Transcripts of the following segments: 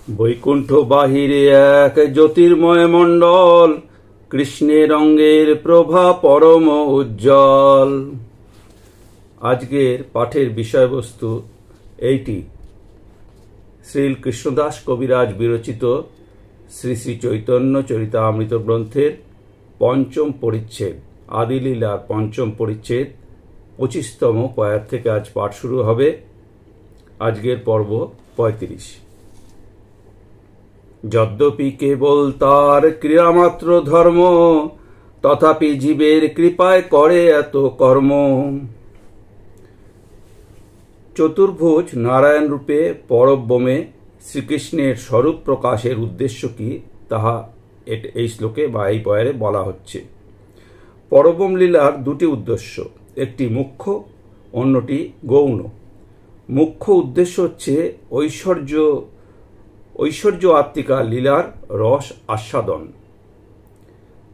বৈকুণ্ঠ বাহিরে এক জ্যোতির্ময় মণ্ডল, কৃষ্ণের অঙ্গের প্রভা পরম উজ্জ্বল। আজকের পাঠের বিষয়বস্তু এইটি। শ্রীল কৃষ্ণদাস কবিরাজ বিরচিত শ্রী শ্রী চৈতন্য চরিতামৃত গ্রন্থের পঞ্চম পরিচ্ছেদ, আদিলীলার পঞ্চম পরিচ্ছেদ 25তম পয়ার থেকে আজ পাঠ শুরু হবে। আজকের পর্ব 35। যদ্যপি কেবল তার ক্রিয়ামাত্র ধর্ম, তথাপি জীবের কৃপায় করে এত কর্ম। চতুর্ভুজ নারায়ণ রূপে পরব্রহ্মে শ্রীকৃষ্ণের স্বরূপ প্রকাশের উদ্দেশ্য কি, তাহা এই শ্লোকে বা এই পয়ারে বলা হচ্ছে। পরব্রহ্ম লীলার দুটি উদ্দেশ্য, একটি মুখ্য, অন্যটি গৌণ। মুখ্য উদ্দেশ্য হচ্ছে ঐশ্বর্য আত্মিকা লীলার রস আস্বাদন।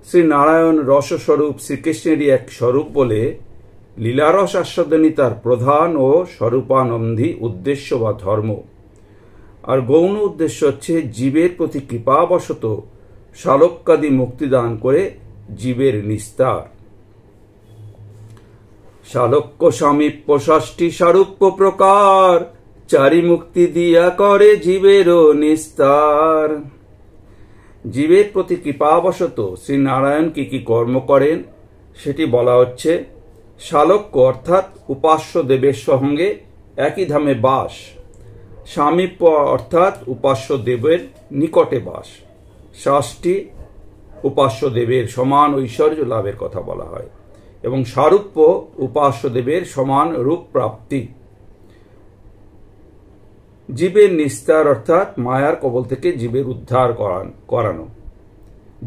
শ্রী নারায়ণ রসস্বরূপ শ্রীকৃষ্ণেরই এক স্বরূপ বলে লীলারস আস্বাদনই তার প্রধান ও স্বরূপানন্দী উদ্দেশ্য বা ধর্ম। আর গৌণ উদ্দেশ্য হচ্ছে জীবের প্রতি কৃপাবশত শালক্যাদি মুক্তিদান করে জীবের নিস্তার। শালক্য সামীপ্য ষষ্ঠী সারূপ্য প্রকার, চারি মুক্তি দিয়া করে জীবেরও নিস্তার। জীবের প্রতি কৃপাবশত শ্রী নারায়ণ কি কি কর্ম করেন সেটি বলা হচ্ছে। শালক্য অর্থাৎ উপাস্য দেবের সঙ্গে একই ধামে বাস। সামীপ্য অর্থাৎ উপাস্য দেবের নিকটে বাস। ষষ্ঠী উপাস্য দেবের সমান ঐশ্বর্য লাভের কথা বলা হয়, এবং সারূপ্য উপাস্য দেবের সমান রূপ প্রাপ্তি। জীবের নিস্তার অর্থাৎ মায়ার কবল থেকে জীবের উদ্ধার করানো,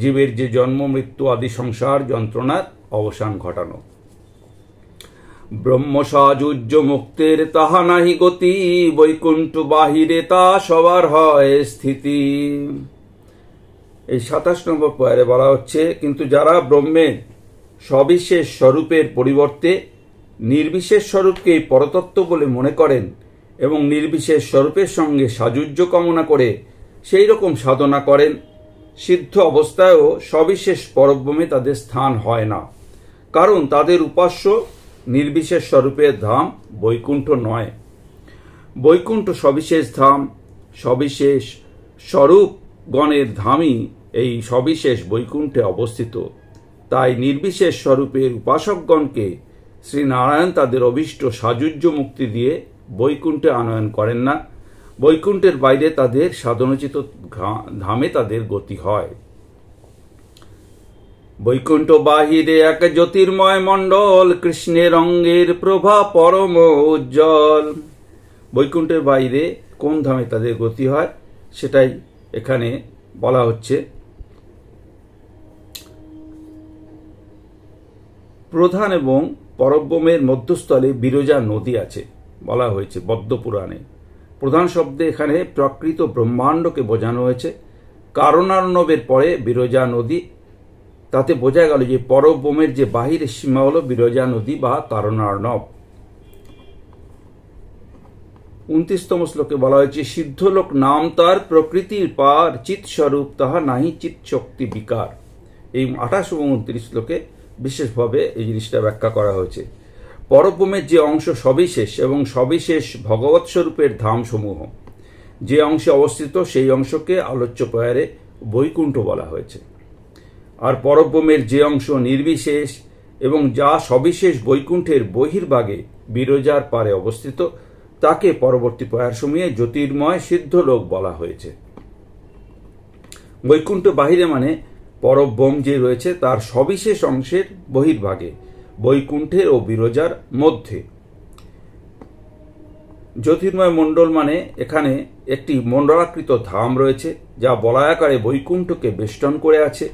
জীবের যে জন্ম মৃত্যু আদি সংসার যন্ত্রণার অবসান ঘটানো। ব্রহ্ম সাজুজ্য মুক্তের তাহা নাহি গতি, বৈকুণ্ঠ বাহিরে তা সবার হয় স্থিতি। এই 27 নম্বর পয়ারে বলা হচ্ছে, কিন্তু যারা ব্রহ্মের সবিশেষ স্বরূপের পরিবর্তে নির্বিশেষ স্বরূপকেই পরতত্ত্ব বলে মনে করেন এবং নির্বিশেষ স্বরূপের সঙ্গে সাযুজ্য কামনা করে সেই রকম সাধনা করেন, সিদ্ধ অবস্থায়ও সবিশেষ পরব্রহ্মে তাদের স্থান হয় না। কারণ তাদের উপাস্য নির্বিশেষ স্বরূপের ধাম বৈকুণ্ঠ নয়। বৈকুণ্ঠ সবিশেষ ধাম, সবিশেষ স্বরূপ গণের ধামই এই সবিশেষ বৈকুণ্ঠে অবস্থিত। তাই নির্বিশেষ স্বরূপের উপাসকগণকে শ্রী নারায়ণ তাদের অভীষ্ট সাযুজ্য মুক্তি দিয়ে বৈকুণ্ঠে আনয়ন করেন না। বৈকুণ্ঠের বাইরে তাদের সাধনোচিত ধামে তাদের গতি হয়। বৈকুণ্ঠ বাহিরে এক জ্যোতির্ময় মণ্ডল, কৃষ্ণের অঙ্গের প্রভা পরম উজ্জ্বল। বৈকুণ্ঠের বাইরে কোন ধামে তাদের গতি হয় সেটাই এখানে বলা হচ্ছে। প্রধান এবং পরব্রহ্মের মধ্যস্থলে বিরজা নদী আছে বলা হয়েছে পদ্মপুরাণে। প্রধান শব্দে এখানে প্রকৃত ব্রহ্মাণ্ডকে বোঝানো হয়েছে। কারণার্ণবের পরে বিরজা নদী, তাতে বোঝা গেল যে পরব্রহ্মের যে বাহিরের সীমা হল বিরজা নদী বা কারণার্ণব। 29তম শ্লোকে বলা হয়েছে, সিদ্ধলোক নাম তার প্রকৃতির পার, চিৎ স্বরূপ তাহা নাহি চিৎ শক্তি বিকার। এই 28 এবং 29 শ্লোকে বিশেষভাবে এই জিনিসটা ব্যাখ্যা করা হয়েছে। পরব্রহ্মের যে অংশ সবিশেষ এবং সবিশেষ ভগবৎ স্বরূপের ধামসমূহ যে অংশে অবস্থিত সেই অংশকে আলোচ্য পয়ারে বৈকুণ্ঠ বলা হয়েছে। আর পরব্রহ্মের যে অংশ নির্বিশেষ এবং যা সবিশেষ বৈকুণ্ঠের বহির্ভাগে বিরজার পারে অবস্থিত তাকে পরবর্তী পয়ারসমূহে জ্যোতির্ময় সিদ্ধলোক বলা হয়েছে। বৈকুণ্ঠ বাহিরে মানে পরব্রহ্ম যে রয়েছে তার সবিশেষ অংশের বহির্ভাগে, বৈকুণ্ঠের ও বিরজার মধ্যে। জ্যোতির্ময় মণ্ডল মানে এখানে একটি মণ্ডলাকৃত ধাম রয়েছে যা বলয়াকারে বৈকুণ্ঠকে বেষ্টন করে আছে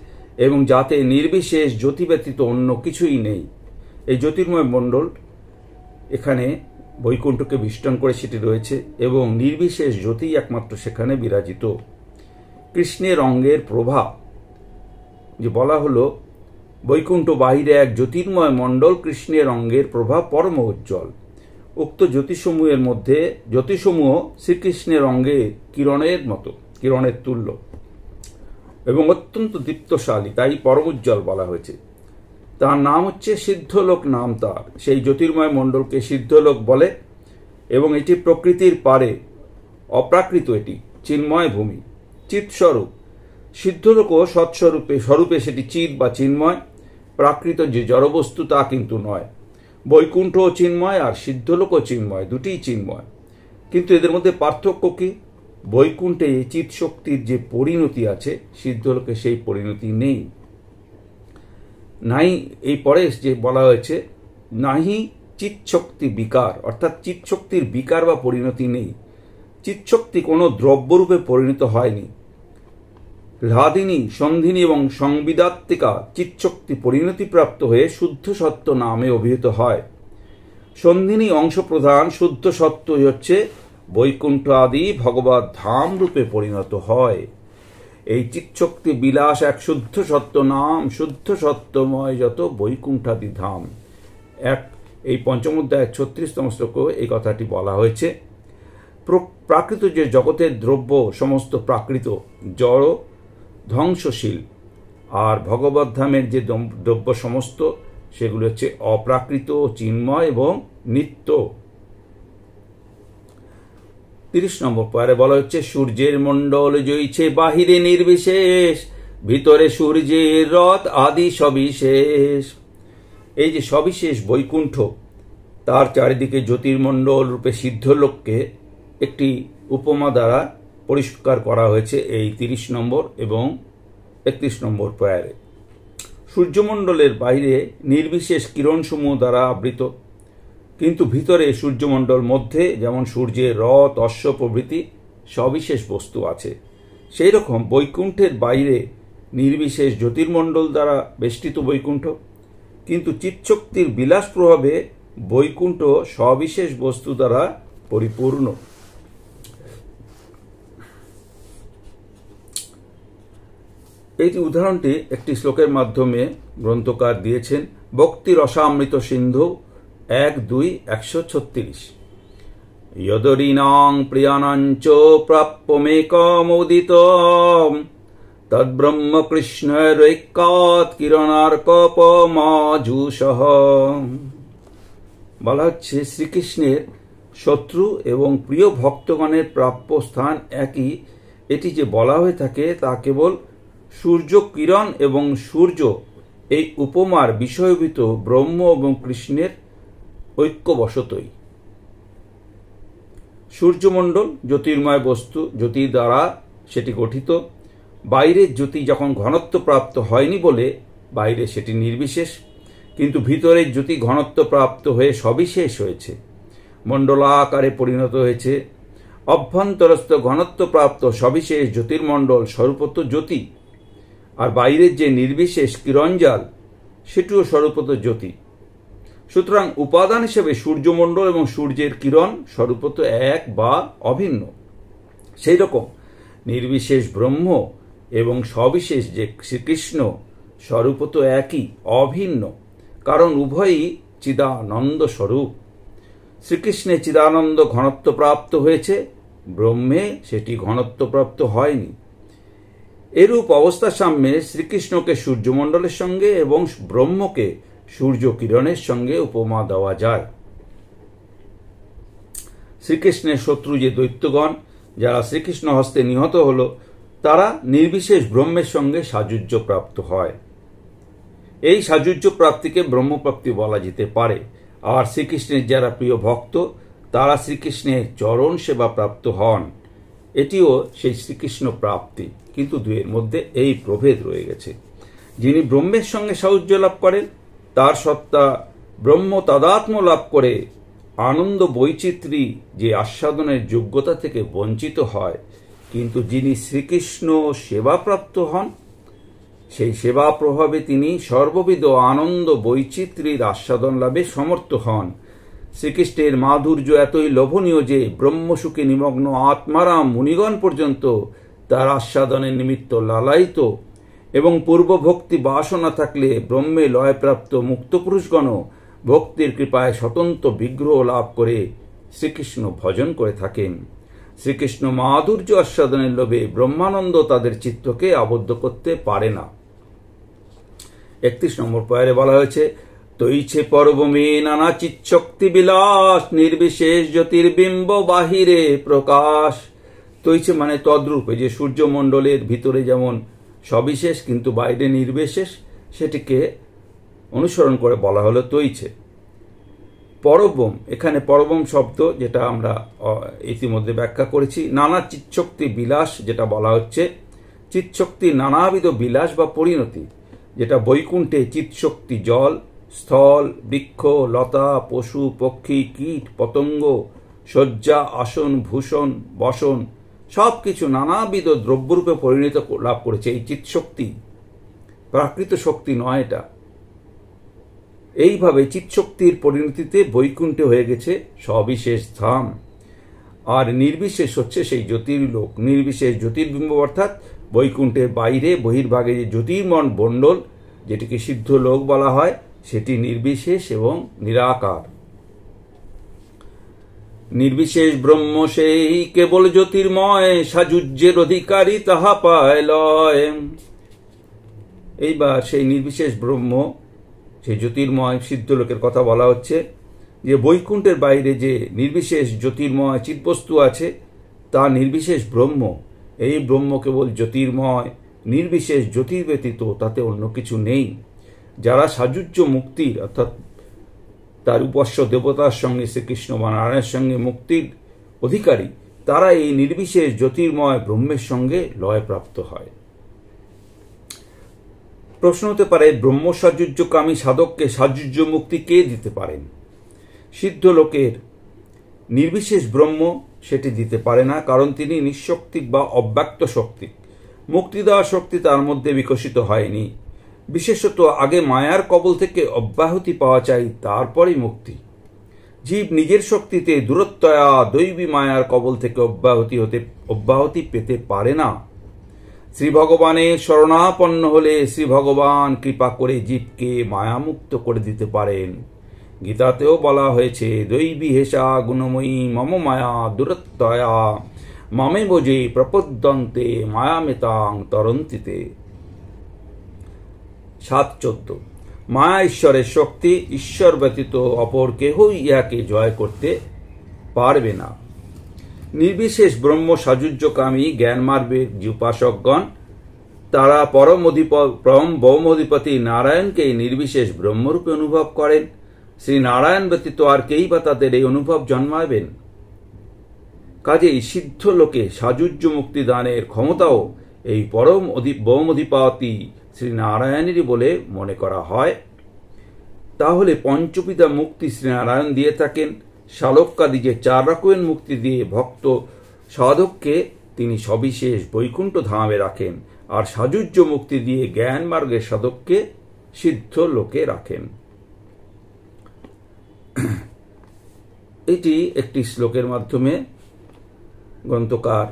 এবং যাতে নির্বিশেষ জ্যোতি ব্যতীত অন্য কিছুই নেই। এই জ্যোতির্ময় মণ্ডল এখানে বৈকুণ্ঠকে বেষ্টন করে সেটি রয়েছে এবং নির্বিশেষ জ্যোতি একমাত্র সেখানে বিরাজিত। কৃষ্ণের অঙ্গের প্রভা যে বলা হলো, বৈকুণ্ঠ বাহিরে এক জ্যোতির্ময় মণ্ডল, কৃষ্ণের অঙ্গের প্রভা পরম উজ্জ্বল। উক্ত জ্যোতিসমূহের মধ্যে জ্যোতিসমূহ শ্রীকৃষ্ণের অঙ্গে কিরণের মতো, কিরণের তুল্য এবং অত্যন্ত দীপ্তশালী, তাই পরমোজ্জ্বল বলা হয়েছে। তার নাম হচ্ছে সিদ্ধলোক নাম তার। সেই জ্যোতির্ময় মণ্ডলকে সিদ্ধলোক বলে এবং এটি প্রকৃতির পারে অপ্রাকৃত, এটি চিন্ময় ভূমি, চিৎস্বরূপ। সিদ্ধলোকও স্বরূপে সেটি চিৎ বা চিন্ময়, প্রাকৃত যে জড়বস্তু তা কিন্তু নয়। বৈকুণ্ঠও চিন্ময় আর সিদ্ধলোকও চিন্ময়, দুটিই চিন্ময়। কিন্তু এদের মধ্যে পার্থক্য কি? বৈকুণ্ঠে চিৎ শক্তির যে পরিণতি আছে, সিদ্ধলোকে সেই পরিণতি নেই। নাই, এই পরে যে বলা হয়েছে নাহি চিৎশক্তি বিকার, অর্থাৎ চিৎশক্তির বিকার বা পরিণতি নেই। চিৎশক্তি কোনো দ্রব্যরূপে পরিণত হয়নি। হ্লাদিনী, সন্ধিনী এবং সংবিদাত্মিকা চিৎশক্তি পরিণতিপ্রাপ্ত হয়ে শুদ্ধ সত্য নামে অভিহিত হয়। সন্ধিনী অংশ প্রধান শুদ্ধ সত্যই হচ্ছে বৈকুণ্ঠ আদি ভগবত ধাম রূপে পরিণত হয়। এই চিৎশক্তি বিলাস এক শুদ্ধ সত্য নাম, শুদ্ধ সত্যময় যত বৈকুণ্ঠাদি ধাম। এই পঞ্চম অধ্যায় 36তম শ্লোকে এই কথাটি বলা হয়েছে। প্রাকৃত যে জগতের দ্রব্য সমস্ত প্রাকৃত, জড়, ধ্বংসশীল, আর ভগবত ধামের যে দ্রব্য সমস্ত সেগুলো হচ্ছে অপ্রাকৃত, চিন্ময় এবং নিত্য। 30 নম্বর পরে বলা হচ্ছে সূর্যের মণ্ডল জইছে বাহিরে নির্বিশেষ, ভিতরে সূর্যের রথ আদি সবিশেষ। এই যে সবিশেষ বৈকুণ্ঠ, তার চারিদিকে জ্যোতির্মণ্ডল রূপে সিদ্ধলোককে একটি উপমা দ্বারা পরিষ্কার করা হয়েছে এই 30 নম্বর এবং 31 নম্বর পয়ারে। সূর্যমণ্ডলের বাইরে নির্বিশেষ কিরণসমূহ দ্বারা আবৃত, কিন্তু ভিতরে সূর্যমণ্ডল মধ্যে যেমন সূর্যের রথ, অশ্ব প্রভৃতি সবিশেষ বস্তু আছে, সেই রকম বৈকুণ্ঠের বাইরে নির্বিশেষ জ্যোতির্মণ্ডল দ্বারা বেষ্টিত বৈকুণ্ঠ, কিন্তু চিৎশক্তির বিলাস প্রভাবে বৈকুণ্ঠ সবিশেষ বস্তু দ্বারা পরিপূর্ণ। এই উদাহরণটি একটি শ্লোকের মাধ্যমে গ্রন্থকার দিয়েছেন। ভক্তি রসামৃত সিন্ধু 1:2-136। যদরিণাং প্রিয়ানাঞ্চ প্রাপ্যমেকমোদিত তদ্ব্রহ্ম কৃষ্ণৈকাৎ কিরণার্কপমাজুষঃ। বলা হচ্ছে শ্রীকৃষ্ণের শত্রু এবং প্রিয় ভক্তগণের প্রাপ্য স্থান একই। এটি যে বলা হয়ে থাকে তা কেবল সূর্য কিরণ এবং সূর্য এই উপমার বিষয়ভূত ব্রহ্ম এবং কৃষ্ণের ঐক্যবশতই। সূর্যমণ্ডল জ্যোতির্ময় বস্তু, জ্যোতি দ্বারা সেটি গঠিত। বাইরের জ্যোতি যখন ঘনত্ব প্রাপ্ত হয়নি বলে বাইরে সেটি নির্বিশেষ, কিন্তু ভিতরের জ্যোতি ঘনত্ব প্রাপ্ত হয়ে সবিশেষ হয়েছে, মণ্ডলাকারে পরিণত হয়েছে। অভ্যন্তরস্থ ঘনত্ব প্রাপ্ত সবিশেষ জ্যোতির্মণ্ডল স্বরূপত জ্যোতি, আর বাইরের যে নির্বিশেষ কিরণজাল সেটিও স্বরূপত জ্যোতি। সুতরাং উপাদান হিসেবে সূর্যমণ্ডল এবং সূর্যের কিরণ স্বরূপত এক বা অভিন্ন। সেই রকম নির্বিশেষ ব্রহ্ম এবং সবিশেষ যে শ্রীকৃষ্ণ স্বরূপত একই, অভিন্ন, কারণ উভয়ই চিদানন্দ স্বরূপ। শ্রীকৃষ্ণে চিদানন্দ ঘনত্ব প্রাপ্ত হয়েছে, ব্রহ্মে সেটি ঘনত্ব প্রাপ্ত হয়নি। এরূপ অবস্থার সামনে শ্রীকৃষ্ণকে সূর্যমণ্ডলের সঙ্গে এবং ব্রহ্মকে সূর্য কিরণের সঙ্গে উপমা দেওয়া যায়। শ্রীকৃষ্ণের শত্রু যে দৈত্যগণ, যারা শ্রীকৃষ্ণ হস্তে নিহত হল, তারা নির্বিশেষ ব্রহ্মের সঙ্গে সাযুজ্য প্রাপ্ত হয়। এই সাযুজ্য প্রাপ্তিকে ব্রহ্মপ্রাপ্তি বলা যেতে পারে। আর শ্রীকৃষ্ণের যারা প্রিয় ভক্ত, তারা শ্রীকৃষ্ণের চরণ সেবা প্রাপ্ত হন। এটিও সেই শ্রীকৃষ্ণ প্রাপ্তি, কিন্তু দুয়ের মধ্যে এই প্রভেদ রয়ে গেছে। যিনি ব্রহ্মের সঙ্গে সাযুজ্য লাভ করেন, তার সত্তা ব্রহ্ম তাদাত্ম্য লাভ করে আনন্দ বৈচিত্র্যী যে আস্বাদনের যোগ্যতা থেকে বঞ্চিত হয়, কিন্তু যিনি শ্রীকৃষ্ণ সেবাপ্রাপ্ত হন, সেই সেবা প্রভাবে তিনি সর্ববিধ আনন্দ বৈচিত্র্যের আস্বাদন লাভে সমর্থ হন। শ্রীকৃষ্ণের মাধুর্য এতই লোভনীয় যে ব্রহ্মসুখে নিমগ্ন আত্মারাম মুনিগণ পর্যন্ত তার আস্বাদনের নিমিত্ত লালায়িত, এবং পূর্বভক্তি বাসনা থাকলে ব্রহ্মে লয়প্রাপ্ত মুক্তপুরুষগণও ভক্তির কৃপায় স্বতন্ত্র বিগ্রহ লাভ করে শ্রীকৃষ্ণ ভজন করে থাকেন। শ্রীকৃষ্ণ মাধুর্য আস্বাদনের লোভে ব্রহ্মানন্দ তাদের চিত্তকে আবদ্ধ করতে পারে না। 31 নম্বর পয়েরে বলা হয়েছে, তৈছে পর্বমে নানা চিৎশক্তি বিলাস, নির্বিশেষ জ্যোতির্বিম্ব বাহিরে প্রকাশ। তৈছে মানে তদ্রূপ, যে সূর্যমণ্ডলের ভিতরে যেমন সবিশেষ কিন্তু বাইরে নির্বিশেষ, সেটিকে অনুসরণ করে বলা হলো তৈছে। পরবম, এখানে পরবম শব্দ যেটা আমরা ইতিমধ্যে ব্যাখ্যা করেছি। নানা চিৎশক্তি বিলাস যেটা বলা হচ্ছে, চিৎশক্তি নানাবিধ বিলাস বা পরিণতি, যেটা বৈকুণ্ঠে চিৎশক্তি জল, স্থল, বৃক্ষ, লতা, পশু, পক্ষী, কীট, পতঙ্গ, শয্যা, আসন, ভূষণ, বসন সবকিছু নানাবিধ দ্রব্যরূপে পরিণত লাভ করেছে। এই চিৎশক্তি প্রাকৃত শক্তি নয় এটা। এইভাবে চিৎশক্তির পরিণতিতে বৈকুণ্ঠে হয়ে গেছে সবিশেষ ধাম। আর নির্বিশেষ হচ্ছে সেই জ্যোতির্লোক। নির্বিশেষ জ্যোতির্বিম্ব অর্থাৎ বৈকুণ্ঠের বাইরে বহির্ভাগে যে জ্যোতির্ময় মণ্ডল, যেটিকে সিদ্ধ লোক বলা হয়, সেটি নির্বিশেষ এবং নিরাকার। নির্বিশেষ ব্রহ্ম সেই কেবল জ্যোতির্ময়, সাযুজ্যের অধিকারী তাহা পায় লয়। এইবার সেই নির্বিশেষ ব্রহ্ম, সেই জ্যোতির্ময় সিদ্ধ লোকের কথা বলা হচ্ছে, যে বৈকুণ্ঠের বাইরে যে নির্বিশেষ জ্যোতির্ময় চিৎবস্তু আছে তা নির্বিশেষ ব্রহ্ম। এই ব্রহ্ম কেবল জ্যোতির্ময়, নির্বিশেষ জ্যোতির ব্যতীত তাতে অন্য কিছু নেই। যারা সাযুজ্য মুক্তির অর্থাৎ তার উপাস্য দেবতার সঙ্গে শ্রীকৃষ্ণ বা নারায়ণের সঙ্গে মুক্তির অধিকারী, তারা এই নির্বিশেষ জ্যোতির্ময় ব্রহ্মের সঙ্গে লয়প্রাপ্ত হয়। প্রশ্ন হতে পারে, ব্রহ্ম সাযুজ্যকামী সাধককে সাযুজ্য মুক্তি কে দিতে পারেন? সিদ্ধ লোকের নির্বিশেষ ব্রহ্ম সেটি দিতে পারে না, কারণ তিনি নিঃশক্তিক বা অব্যক্ত শক্তিক। মুক্তি দেওয়ার শক্তি তার মধ্যে বিকশিত হয়নি। বিশেষত আগে মায়ার কবল থেকে অব্যাহতি পাওয়া চাই, তারপরই মুক্তি। জীব নিজের শক্তিতে দূরত্বয়া দৈবী মায়ার কবল থেকে অব্যাহতি পেতে পারে না। শ্রী ভগবানের শরণাপন্ন হলে শ্রী ভগবান কৃপা করে জীবকে মায়ামুক্ত করে দিতে পারেন। গীতাতেও বলা হয়েছে, দৈবী হেষা গুণময়ী মম মায়া দূরত্বয়া মামে বোঝে প্রপদ্যন্তে মায়ামেতাং তরন্তিতে। 7:14 মায়া ঈশ্বরের শক্তি, ঈশ্বর ব্যতীত অপর কেহই ইহাকে জয় করতে পারবে না। নির্বিশেষ ব্রহ্ম সাযুজ্যকামী জ্ঞানমার্গের যে উপাসকগণ, তারা পরম ভৌমধিপতি নারায়ণকে নির্বিশেষ ব্রহ্মরূপে অনুভব করেন। শ্রী নারায়ণ ব্যতীত আর কেই বা তাদের এই অনুভব জন্মাবেন? কাজেই সিদ্ধ লোকে সাযুজ্য মুক্তি দানের ক্ষমতাও এই পরম ভৌমধিপতি শ্রী নারায়ণেরই বলে মনে করা হয়। তাহলে পঞ্চপিতা মুক্তি শ্রীনারায়ণ দিয়ে থাকেন। শালক্যাদি যে 4 রকমের মুক্তি দিয়ে ভক্ত সাধককে তিনি সবিশেষ বৈকুণ্ঠ ধামে রাখেন, আর সাযুজ্য মুক্তি দিয়ে জ্ঞান মার্গের সাধককে সিদ্ধ লোকে রাখেন। এটি একটি শ্লোকের মাধ্যমে গ্রন্থকার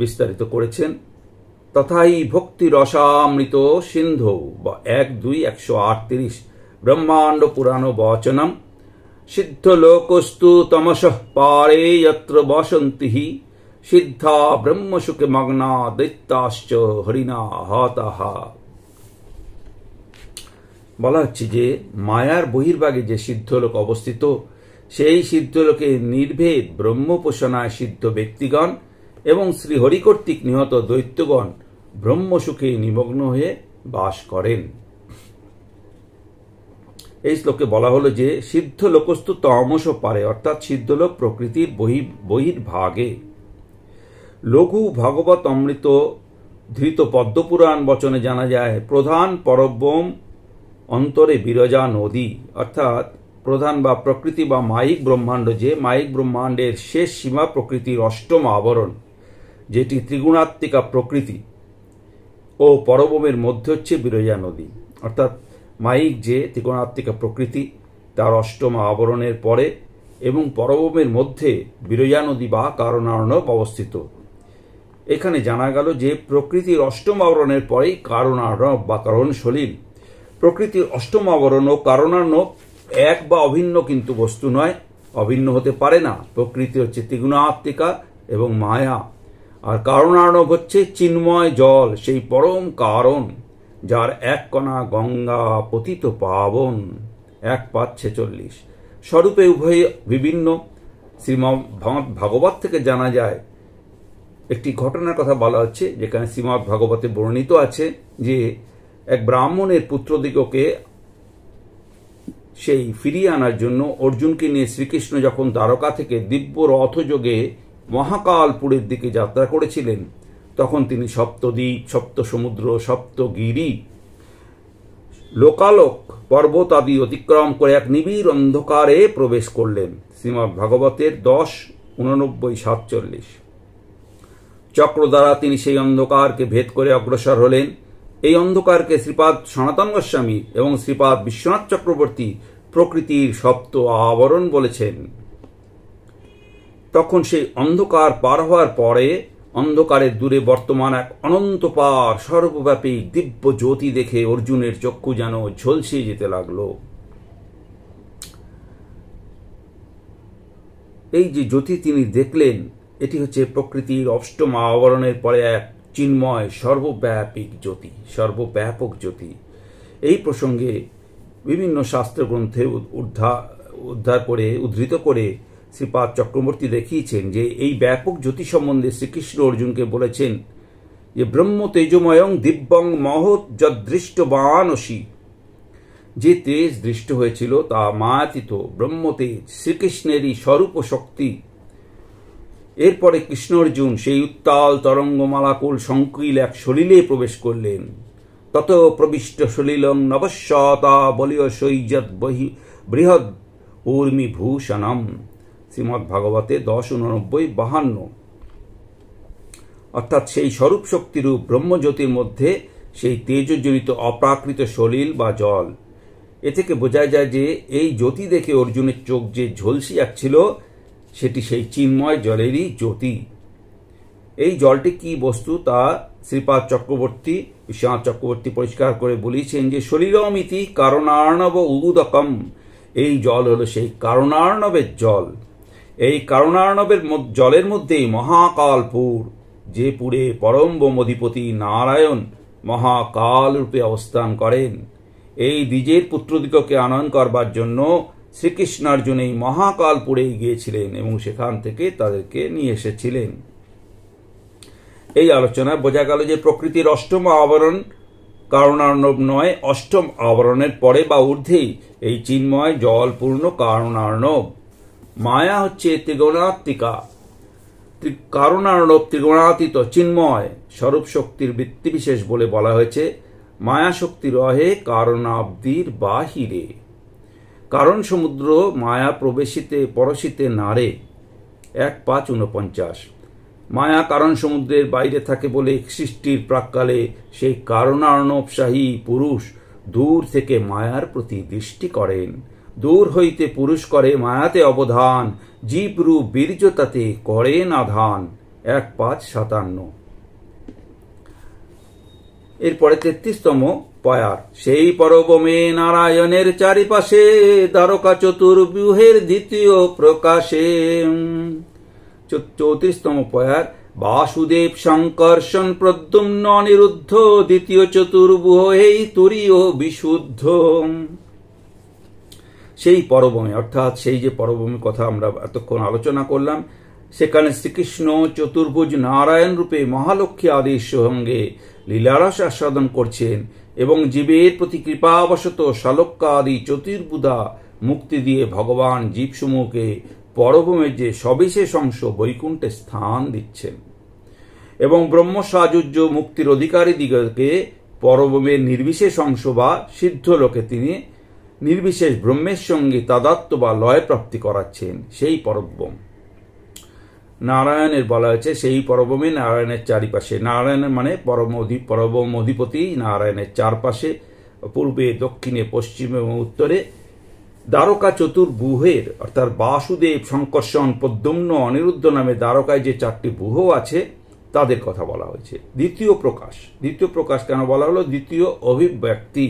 বিস্তারিত করেছেন। তথাই ভক্তি রসামৃত সিন্ধু 1:2-138 ব্রহ্মাণ্ড পুরাণ বচনম সিদ্ধলোকস্তু তমসঃ পারে যত্র বসন্তিঃ সিদ্ধা ব্রহ্মসুখে মগ্না দৈত্যাশ্চ হরিণা হতাঃ। বলা হচ্ছে যে মায়ার বহির্ভাগে যে সিদ্ধলোক অবস্থিত, সেই সিদ্ধলোকে নির্ভেদ ব্রহ্মোপাসনায় সিদ্ধ ব্যক্তিগণ এবং শ্রীহরি কর্তৃক নিহত দৈত্যগণ ব্রহ্মসুখে নিমগ্ন হয়ে বাস করেন। এই শ্লোকে বলা হলো যে সিদ্ধ লোকস্তু তমস পারে, অর্থাৎ সিদ্ধলোক প্রকৃতির বহির্ভাগে। লঘু ভাগবত অমৃত ধৃত পদ্মপুরাণ বচনে জানা যায়, প্রধান পরব্রহ্ম অন্তরে বিরজা নদী, অর্থাৎ প্রধান বা প্রকৃতি বা মায়িক ব্রহ্মাণ্ড, যে মায়িক ব্রহ্মাণ্ডের শেষ সীমা প্রকৃতির অষ্টম আবরণ, যেটি ত্রিগুণাত্মিকা প্রকৃতি, ও পরব্রহ্মের মধ্যে হচ্ছে বিরজা নদী। অর্থাৎ মায়িক যে ত্রিগুণাত্মিকা প্রকৃতি তার অষ্টম আবরণের পরে এবং পরব্রহ্মের মধ্যে বিরজা নদী বা কারণার্ণব অবস্থিত। এখানে জানা গেল যে প্রকৃতির অষ্টম আবরণের পরেই কারণার্ণব বা কারণ সলিল। প্রকৃতির অষ্টম আবরণ ও কারণার্ণব এক বা অভিন্ন কিন্তু বস্তু নয়, অভিন্ন হতে পারে না। প্রকৃতি হচ্ছে ত্রিগুণাত্মিকা এবং মায়া। আর কারণার্ণব হচ্ছে চিন্ময় জল, সেই পরম কারণ, যার এক কণা গঙ্গা পতিত পাবন। 1:46। স্বরূপে উভয় বিভিন্ন। শ্রীমদ্ ভাগবত থেকে জানা যায়, একটি ঘটনার কথা বলা হচ্ছে, যেখানে শ্রীমদ্ ভাগবতে বর্ণিত আছে যে এক ব্রাহ্মণের পুত্রদিগকে সেই ফিরিয়ে আনার জন্য অর্জুনকে নিয়ে শ্রীকৃষ্ণ যখন দ্বারকা থেকে দিব্য রথযোগে মহাকালপুরের দিকে যাত্রা করেছিলেন, তখন তিনি সপ্তদ্বীপ, সপ্ত সমুদ্র, সপ্তগিরি, লোকালোক, পর্বত আদি অতিক্রম করে এক নিবিড় অন্ধকারে প্রবেশ করলেন। শ্রীমদ্ ভাগবতের 10:89-47। চক্র দ্বারা তিনি সেই অন্ধকারকে ভেদ করে অগ্রসর হলেন। এই অন্ধকারকে শ্রীপাদ সনাতন গোস্বামী এবং শ্রীপাদ বিশ্বনাথ চক্রবর্তী প্রকৃতির সপ্ত আবরণ বলেছেন। তখন সেই অন্ধকার পার হওয়ার পরে অন্ধকারের দূরে বর্তমান এক অনন্ত পার সর্বব্যাপী দিব্য জ্যোতি দেখে অর্জুনের চক্ষু যেন ঝলসিয়ে যেতে লাগল। এই যে জ্যোতি তিনি দেখলেন, এটি হচ্ছে প্রকৃতির অষ্টম আবরণের পরে এক চিন্ময় সর্বব্যাপী জ্যোতি, সর্বব্যাপক জ্যোতি। এই প্রসঙ্গে বিভিন্ন শাস্ত্রগ্রন্থে উদ্ধৃত করে শ্রীপাদ চক্রবর্তী দেখিয়েছেন যে এই ব্যাপক জ্যোতি সম্বন্ধে শ্রীকৃষ্ণ অর্জুনকে বলেছেন যে ব্রহ্ম তেজময়ং দিব্যং মহৎ যদৃষ্টবানসি। যে তেজ দৃষ্ট হয়েছিল তা মায়াতীত ব্রহ্মতেজ, শ্রীকৃষ্ণেরই স্বরূপ শক্তি। এরপরে কৃষ্ণ অর্জুন সেই উত্তাল তরঙ্গমালাকুল সংকুল এক সলিলে প্রবেশ করলেন। তত প্রবিষ্ট সলিলং নবস্বতা বলীয় সৈযদ বৃহৎ ঊর্মি ভূষণম। শ্রীমদ্ ভাগবতে 10:89-52। অর্থাৎ সেই স্বরূপ শক্তিরূপ ব্রহ্মজ্যোতির মধ্যে সেই তেজজনিত অপ্রাকৃত সলিল বা জল। এ থেকে বোঝা যায় যে এই জ্যোতি দেখে অর্জুনের চোখ যে ঝলসি যাচ্ছিল, সেটি সেই চিন্ময় জলেরই জ্যোতি। এই জলটি কি বস্তু তা শ্রীপাদ চক্রবর্তী, বিশ্বনাথ চক্রবর্তী পরিষ্কার করে বলেছেন যে সলিলমিতি কারণার্ণব উদকম। এই জল হলো সেই কারণার্ণবের জল। এই কারণার্ণবের জলের মধ্যেই মহাকালপুর, যে পুরে পরম অধিপতি নারায়ণ মহাকাল রূপে অবস্থান করেন। এই দ্বিজের পুত্রদিগকে আনয়ন করবার জন্য শ্রীকৃষ্ণ অর্জুন এই মহাকালপুরে গিয়েছিলেন এবং সেখান থেকে তাদেরকে নিয়ে এসেছিলেন। এই আলোচনায় বোঝা গেল যে প্রকৃতির অষ্টম আবরণ কারণার্ণব নয়, অষ্টম আবরণের পরে বা ঊর্ধ্বেই এই চিন্ময় জলপূর্ণ কারণার্ণব। মায়া হচ্ছে ত্রিগুণাত্মিকা, কারণার্ণব ত্রিগুণাতীত চিন্ময় স্বরূপ শক্তির বৃত্তিবিশেষ বলে বলা হয়েছে। মায়া শক্তি রহে কারণাব্দির বাহিরে। কারণ সমুদ্র মায়া প্রবেশিতে পরশিতে নারে। 1:5-49। মায়া কারণ সমুদ্রের বাইরে থাকে বলে সৃষ্টির প্রাক্কালে সেই কারণার্ণবশাহী পুরুষ দূর থেকে মায়ার প্রতি দৃষ্টি করেন। দূর হইতে পুরুষ করে মায়াতে অবধান, জীবরূপ বীর্য তাতে করেন আধান। 1:5-57। এরপরে 33তম পয়ার। সেই পরবমে নারায়ণের চারিপাশে দ্বারকা চতুর্ব্যূহের দ্বিতীয় প্রকাশে। 34তম পয়ার। বাসুদেব সংকর্ষণ প্রদ্যুম্ন অনিরুদ্ধ দ্বিতীয় চতুর্ব্যূহ এই তুরীয় বিশুদ্ধ। সেই পরবমে, অর্থাৎ সেই যে পরবমের কথা আমরা এতক্ষণ আলোচনা করলাম, সেখানে শ্রীকৃষ্ণ চতুর্ভুজ নারায়ণ রূপে মহালক্ষ্মী আদির সঙ্গে লীলারস আস্বাদন করছেন এবং জীবের প্রতি কৃপাবশত শালক্য আদি চতুর্বুধা মুক্তি দিয়ে ভগবান জীবসমূহকে পরবমের যে সবিশেষ অংশ বৈকুণ্ঠে স্থান দিচ্ছেন এবং ব্রহ্ম সাযুজ্য মুক্তির অধিকারী দিগকে পরবমের নির্বিশেষ অংশ বা সিদ্ধ লোকে তিনি নির্বিশেষ ব্রহ্মের সঙ্গে তাদাত্ম্য বা লয় প্রাপ্তি করাচ্ছেন। সেই পরবম নারায়ণের বলা হয়েছে। সেই পরবমে নারায়ণের চারিপাশে, নারায়ণের মানে পরবম অধিপতি নারায়ণের চারপাশে, পূর্বে দক্ষিণে পশ্চিমে এবং উত্তরে দ্বারকা চতুর্ব্যূহের অর্থাৎ বাসুদেব সংকর্ষণ প্রদ্যুম্ন অনিরুদ্ধ নামে দ্বারকায় যে 4টি ব্যূহ আছে তাদের কথা বলা হয়েছে। দ্বিতীয় প্রকাশ। দ্বিতীয় প্রকাশ কেন বলা হলো? দ্বিতীয় অভিব্যক্তি।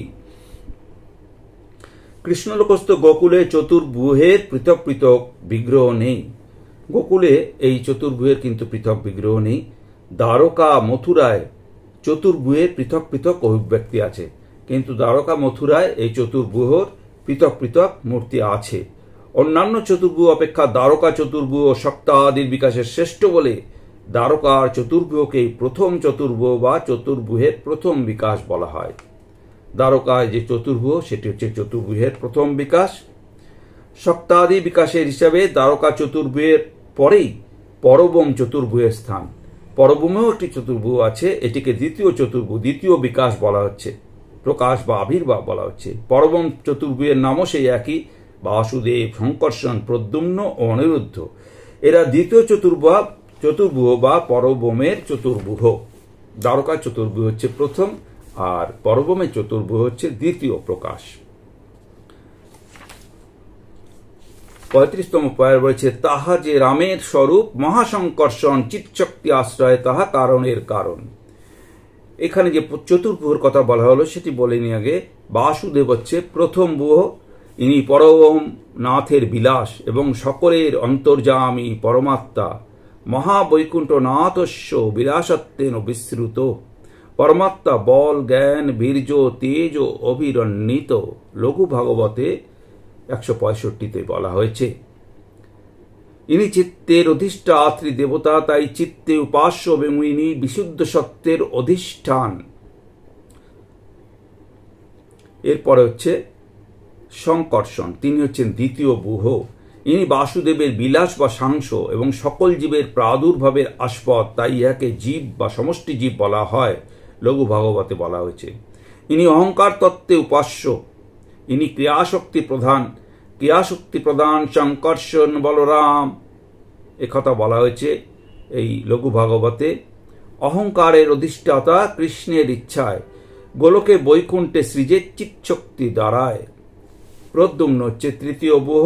কৃষ্ণলোকস্থ গোকুলে চতুর্ব্যূহের পৃথক পৃথক বিগ্রহ নেই। গোকুলে এই চতুর্ভুজের কিন্তু পৃথক বিগ্রহ নেই। দ্বারকা মথুরায় চতুর্ভুজের পৃথক পৃথক অভিব্যক্তি আছে, কিন্তু দ্বারকা মথুরায় এই চতুর্ভুজের পৃথক পৃথক মূর্তি আছে। অন্যান্য চতুর্ভুজ অপেক্ষা দ্বারকা চতুর্ভুজ সপ্তাদির বিকাশের শ্রেষ্ঠ বলে দ্বারকার চতুর্ভুজকেই প্রথম চতুর্ভুজ বা চতুর্ভুজের প্রথম বিকাশ বলা হয়। দ্বারকায় যে চতুর্ভুজ সেটি হচ্ছে চতুর্ভুজের প্রথম বিকাশ। সপ্তাদি বিকাশের হিসাবে দ্বারকা চতুর্ভুজের পরেই পরবম চতুর্ভুজের স্থান। পরবমেও একটি চতুর্ভুজ আছে, এটিকে দ্বিতীয় চতুর্ভুজ, দ্বিতীয় বিকাশ বলা হচ্ছে, প্রকাশ বা আবির্ভাব বলা হচ্ছে। পরবম চতুর্ভুজের নামও সেই একই, বাসুদেব, শঙ্কর্ষণ, প্রদ্যুম্ন ও অনিরুদ্ধ। এরা দ্বিতীয় চতুর্ভুজ বা পরবমের চতুর্ভুজ। দ্বারকা চতুর্ভুজ হচ্ছে প্রথম, আর পরবমের চতুর্ভুজ হচ্ছে দ্বিতীয় প্রকাশ। 35তম পয়ের বলেছে, তাহা যে রামের স্বরূপ মহাসংকর্ষণ, চিৎশক্তি আশ্রয় তাহা কারণের কারণ। এখানে যে চতুর্ভুজের কথা বলা হলো সেটি বলেনি আগে। বাসুদেব হচ্ছে প্রথম ভুজ, ইনি পরম নাথের বিলাস এবং সকলের অন্তর্যামী পরমাত্মা। মহাবৈকুণ্ঠনাথস্য বিলাসত্বেন বিস্মৃত। পরমাত্মা বল, জ্ঞান, বীর্য, তেজ অভিরণ্বিত। লঘু ভাগবতে 165তে বলা হয়েছে। ইনি চিত্তের অধিষ্ঠাত্রী দেবতা, তাই চিত্তে উপাস্য এবং ইনি বিশুদ্ধ সত্যের অধিষ্ঠান। এরপরে হচ্ছে শঙ্কর্ষণ, তিনি হচ্ছেন দ্বিতীয় বুহ। ইনি বাসুদেবের বিলাস বা সাংস এবং সকল জীবের প্রাদুর্ভাবের আস্পদ, তাই ইহাকে জীব বা সমষ্টি জীব বলা হয়, লঘু ভাগবতে বলা হয়েছে। ইনি অহংকার তত্ত্বে উপাস্য, ইনি ক্রিয়াশক্তি প্রধান শঙ্কর্ষণ বলরাম, একথা বলা হয়েছে এই লঘু ভাগবতে। অহংকারের অধিষ্ঠাতা কৃষ্ণের ইচ্ছায় গোলকে বৈকুণ্ঠে সৃজের চিৎশক্তি দ্বারায়। প্রদ্যুম্ন হচ্ছে তৃতীয় বুহ,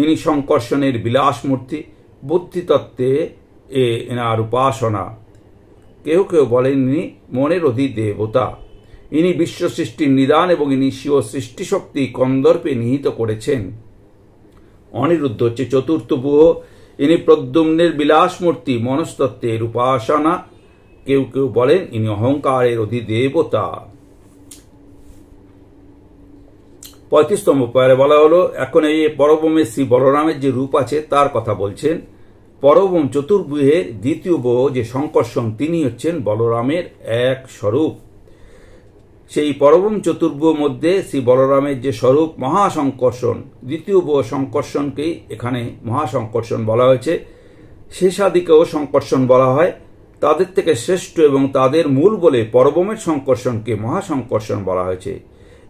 ইনি শঙ্কর্ষণের বিলাস মূর্তি, বুদ্ধিতত্ত্বে এনার উপাসনা। কেউ কেউ বলেন ইনি মনের অধিদেবতা। ইনি বিশ্ব সৃষ্টির নিদান এবং ইনি স্বীয় সৃষ্টিশক্তি কন্দর্পে নিহিত করেছেন। অনিরুদ্ধ হচ্ছে চতুর্থ বুহ, ইনি প্রদ্যুম্নের বিলাস মূর্তি, মনস্তত্ত্বের উপাসনা। কেউ কেউ বলেন ইনি অহংকারের অধিদেবতা। 35তম পয়েরে বলা হলো, এখন এই পরবমে শ্রী বলরামের যে রূপ আছে তার কথা বলছেন। পরবম চতুর্ভুজের দ্বিতীয় বুহ যে শঙ্কর্ষণ, তিনি হচ্ছেন বলরামের এক স্বরূপ। সেই পরবম চতুর্ভুজ মধ্যে শ্রী বলরামের যে স্বরূপ মহাসংকর্ষণ, দ্বিতীয় বুহ সংকর্ষণকেই এখানে মহাসংকর্ষণ বলা হয়েছে। শেষাদিকেও সংকর্ষণ বলা হয়। তাদের থেকে শ্রেষ্ঠ এবং তাদের মূল বলে পরবমের সংকর্ষণকে মহাসংকর্ষণ বলা হয়েছে।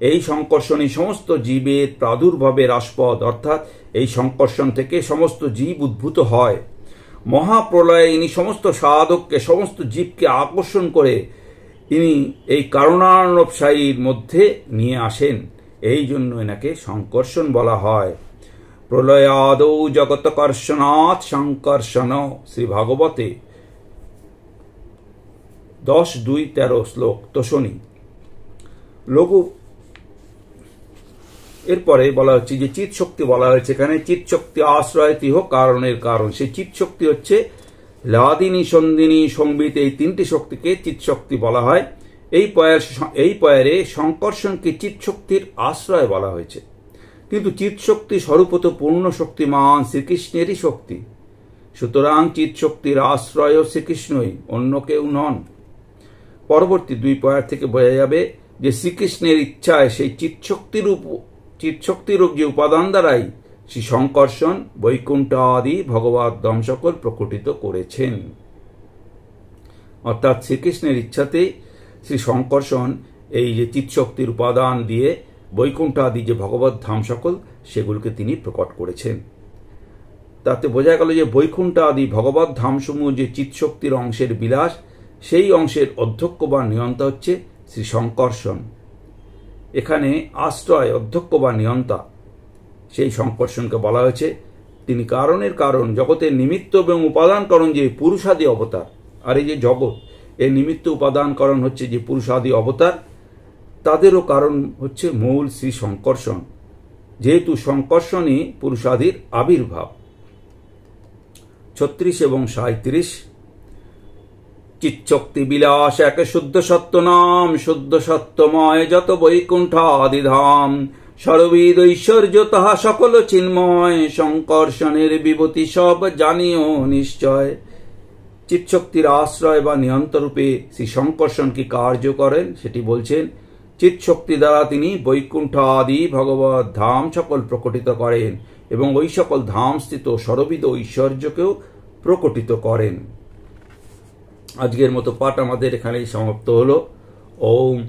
এই সংকর্ষণই সমস্ত জীবের প্রাদুর্ভাবের আস্পদ, অর্থাৎ এই সংকর্ষণ থেকে সমস্ত জীব উদ্ভূত হয়। মহাপ্রলয়ে ইনি সমস্ত সাধককে, সমস্ত জীবকে আকর্ষণ করে ইনি এই কারণার্ণবশায়ীর মধ্যে নিয়ে আসেন, এই জন্য এনাকে সংকর্ষণ বলা হয়। প্রলয়াদৌ জগৎকর্ষণাৎ সংকর্ষণ, শ্রী ভাগবতে 10:2-13 শ্লোক তোষণী। লঘু এরপরে বলা হচ্ছে যে চিৎ শক্তি বলা হয়েছে এখানে। চিৎ শক্তি আশ্রয় তিহ কারণের কারণ। সেই চিৎ শক্তি হচ্ছে লাদিনী, সন্দিনী, সংবিত, এই তিনটি শক্তিকে চিৎ শক্তি বলা হয়। এই পয়েরে সংকর্ষণকে চিৎ শক্তির আশ্রয় বলা হয়েছে, কিন্তু চিৎ শক্তি স্বরূপত পূর্ণ শক্তিমান শ্রীকৃষ্ণেরই শক্তি। সুতরাং চিৎ শক্তির আশ্রয় শ্রীকৃষ্ণই, অন্য কেউ নন। পরবর্তী 2 পয়ের থেকে বোঝা যাবে যে শ্রীকৃষ্ণের ইচ্ছায় সেই চিৎশক্তিরূপ যে উপাদান দ্বারাই শ্রী শঙ্কর্ষণ বৈকুণ্ঠ আদি ভগবত ধাম সকল প্রকটিত করেছেন। অর্থাৎ শ্রীকৃষ্ণের ইচ্ছাতেই শ্রী শঙ্কর্ষণ এই যে চিৎশক্তির উপাদান দিয়ে বৈকুণ্ঠ আদি যে ভগবত ধাম সকল সেগুলোকে তিনি প্রকট করেছেন। তাতে বোঝা গেল যে বৈকুণ্ঠ আদি ভগবত ধামসমূহ যে চিৎশক্তির অংশের বিলাস, সেই অংশের অধ্যক্ষ বা নিয়ন্তা হচ্ছে শ্রী শঙ্কর্ষণ। এখানে আশ্রয়, অধ্যক্ষ বা নিয়ন্তা সেই শঙ্কর্ষণকে বলা হয়েছে। তিনি কারণের কারণ, জগতের নিমিত্ত এবং উপাদান কারণ যে পুরুষাদি অবতার। আর এই যে জগৎ, এর নিমিত্ত উপাদান কারণ হচ্ছে যে পুরুষাদি অবতার, তাদেরও কারণ হচ্ছে মূল শ্রী শঙ্কর্ষণ, যেহেতু শঙ্কর্ষণই পুরুষাদির আবির্ভাব। 36 এবং 37। চিৎশক্তি বিলাস এক শুদ্ধ সত্য নাম, শুদ্ধ সত্যময় যত বৈকুণ্ঠাদিধাম, সর্ববিদ ঐশ্বর্য তাহা সকল চিন্ময়, সংকর্ষণের বিভূতি সব জানিও নিশ্চয়। চিৎশক্তির আশ্রয় বা নিয়ন্ত্ররূপে শ্রী সংকর্ষণ কি কার্য করেন সেটি বলছেন। চিৎশক্তি দ্বারা তিনি বৈকুণ্ঠ আদি ভগবত ধাম সকল প্রকটিত করেন এবং ওই সকল ধাম স্থিত সর্ববিদ ঐশ্বর্যকেও প্রকটিত করেন। আজকের মতো পাঠ আমাদের এখানেই সমাপ্ত হল। ওম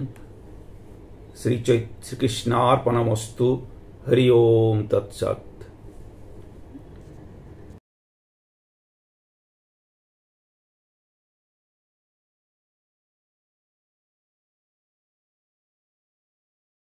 শ্রীকৃষ্ণার্পণমস্তু। হরি ওম তৎসৎ।